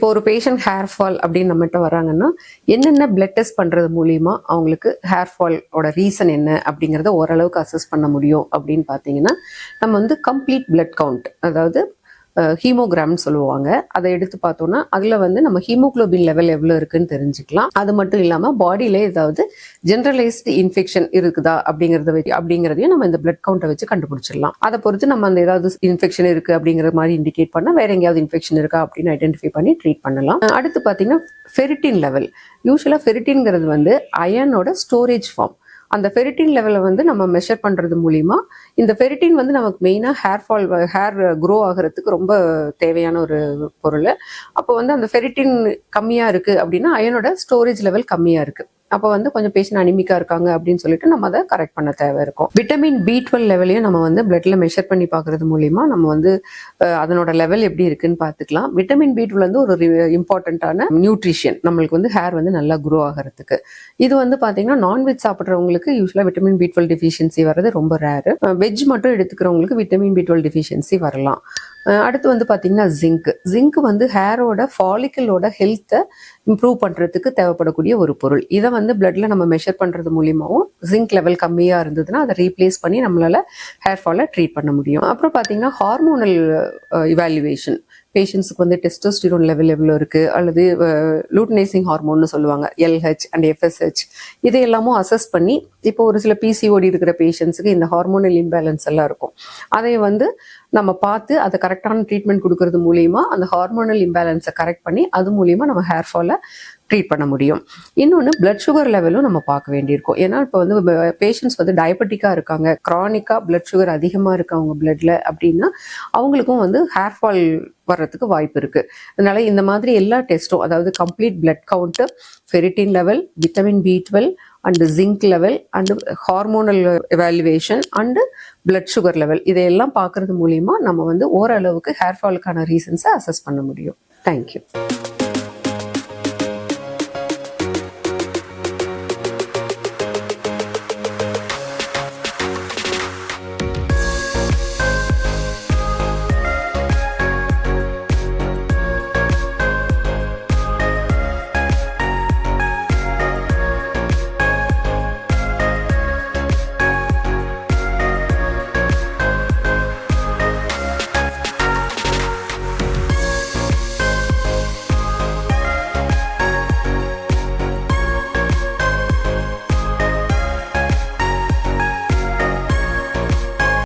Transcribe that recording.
இப்போ ஒரு patient hair fall அப்படின்னு நம்மகிட்ட வராங்கன்னா என்னென்ன பிளட் டெஸ்ட் பண்றது மூலியமா அவங்களுக்கு ஹேர் ஃபாலோட ரீசன் என்ன அப்படிங்கிறத ஓரளவுக்கு அசஸ் பண்ண முடியும் அப்படின்னு பார்த்தீங்கன்னா, நம்ம வந்து கம்ப்ளீட் பிளட் கவுண்ட், அதாவது ஹீமோகிராம்னு சொல்லுவாங்க, அதை எடுத்து பார்த்தோம்னா அதில் வந்து நம்ம ஹீமோகுளோபின் லெவல் எவ்வளோ இருக்குன்னு தெரிஞ்சுக்கலாம். அது மட்டும் இல்லாமல் பாடியில ஏதாவது ஜென்ரலைஸ்டு இன்ஃபெக்ஷன் இருக்குதா அப்படிங்கிறதையும் நம்ம இந்த பிளட் கவுண்டை வச்சு கண்டுபிடிச்சிடலாம். அதை பொறுத்து நம்ம அந்த ஏதாவது இன்ஃபெக்ஷன் இருக்கு அப்படிங்கிற மாதிரி இண்டிகேட் பண்ணால் வேற எங்கேயாவது இன்ஃபெக்ஷன் இருக்கா அப்படின்னு ஐடென்டிஃபை பண்ணி ட்ரீட் பண்ணலாம். அடுத்து பார்த்தீங்கன்னா ஃபெரிட்டின் லெவல். யூஸ்வலாக ஃபெரிட்டின்ங்கிறது வந்து அயனோட ஸ்டோரேஜ் ஃபார்ம். அந்த ஃபெரிட்டின் லெவலை வந்து நம்ம மெஷர் பண்ணுறது மூலிமா, இந்த ஃபெரிட்டின் வந்து நமக்கு மெயினாக ஹேர் க்ரோ ஆகிறதுக்கு ரொம்ப தேவையான ஒரு பொருள். அப்போ வந்து அந்த ஃபெரிட்டின் கம்மியாக இருக்குது அப்படின்னா அயனோட ஸ்டோரேஜ் லெவல் கம்மியாக இருக்குது. அப்போ வந்து கொஞ்சம் பேஷண்ட் அனிமிக்கா இருக்காங்க அப்படின்னு சொல்லிட்டு நம்ம அதை கரெக்ட் பண்ண தேவை இருக்கும். விட்டமின் B12 லெவலையும் நம்ம வந்து பிளட்ல மெஷர் பண்ணி பார்க்கறது மூலியமா நம்ம வந்து அதனோட லெவல் எப்படி இருக்குன்னு பார்த்துக்கலாம். விட்டமின் B12 வந்து ஒரு இம்பார்ட்டன்டான நியூட்ரிஷன் நம்மளுக்கு வந்து ஹேர் வந்து நல்லா க்ரோ ஆகிறதுக்கு. இது வந்து பார்த்தீங்கன்னா நான்வெஜ் சாப்பிட்றவங்களுக்கு யூஸ்வலாக விட்டமின் B12 டெஃபிஷியன்சி வர்றது ரொம்ப ரேரு. வெஜ் மட்டும் எடுத்துக்கிறவங்களுக்கு விட்டமின் B12 டெஃபிஷியன்சி வரலாம். அடுத்து வந்து பார்த்தீங்கன்னா ஜிங்க் வந்து ஹேரோட ஃபாலிக்கலோட ஹெல்த்தை இம்ப்ரூவ் பண்ணுறதுக்கு தேவைப்படக்கூடிய ஒரு பொருள். இதை வந்து பிளட்ல நம்ம மெஷர் பண்ணுறது மூலியமாகவும் ஜிங்க் லெவல் கம்மியாக இருந்ததுன்னா அதை ரீப்ளேஸ் பண்ணி நம்மளால ஹேர் ஃபாலை ட்ரீட் பண்ண முடியும். அப்புறம் பார்த்தீங்கன்னா ஹார்மோனல் இவாலுவேஷன். பேஷண்ட்ஸுக்கு வந்து டெஸ்டோஸ்டிரோன் லெவல் எவ்வளோ இருக்குது, அல்லது லூட்னைசிங் ஹார்மோன்னு சொல்லுவாங்க, LH அண்ட் FSH, இதையெல்லாமும் அசஸ் பண்ணி, இப்போ ஒரு சில PCOD இருக்கிற பேஷண்ட்ஸுக்கு இந்த ஹார்மோனல் இம்பேலன்ஸ் எல்லாம் இருக்கும். அதை வந்து நம்ம பார்த்து அதை கரெக்டான ட்ரீட்மெண்ட் கொடுக்கறது மூலியமா அந்த ஹார்மோனல் இம்பேலன்ஸை கரெக்ட் பண்ணி அது மூலியமா நம்ம ஹேர் ஃபாலை ட்ரீட் பண்ண முடியும். இன்னொன்று பிளட் சுகர் லெவலும் நம்ம பார்க்க வேண்டியிருக்கும். ஏன்னா இப்போ வந்து பேஷண்ட்ஸ் வந்து டயபெட்டிக்காக இருக்காங்க, க்ரானிக்காக பிளட் சுகர் அதிகமாக இருக்கு அவங்க பிளட்ல அப்படின்னா அவங்களுக்கும் வந்து ஹேர் ஃபால் வர்றதுக்கு வாய்ப்பு இருக்கு. அதனால இந்த மாதிரி எல்லா டெஸ்ட்டும், அதாவது complete blood count, ferritin level, vitamin B12 and zinc level and hormonal evaluation and blood sugar level, இதையெல்லாம் பார்க்கறது மூலியமா நம்ம வந்து ஓரளவுக்கு ஹேர் ஃபாலுக்கான ரீசன்ஸை அசஸ் பண்ண முடியும். தேங்க்யூ.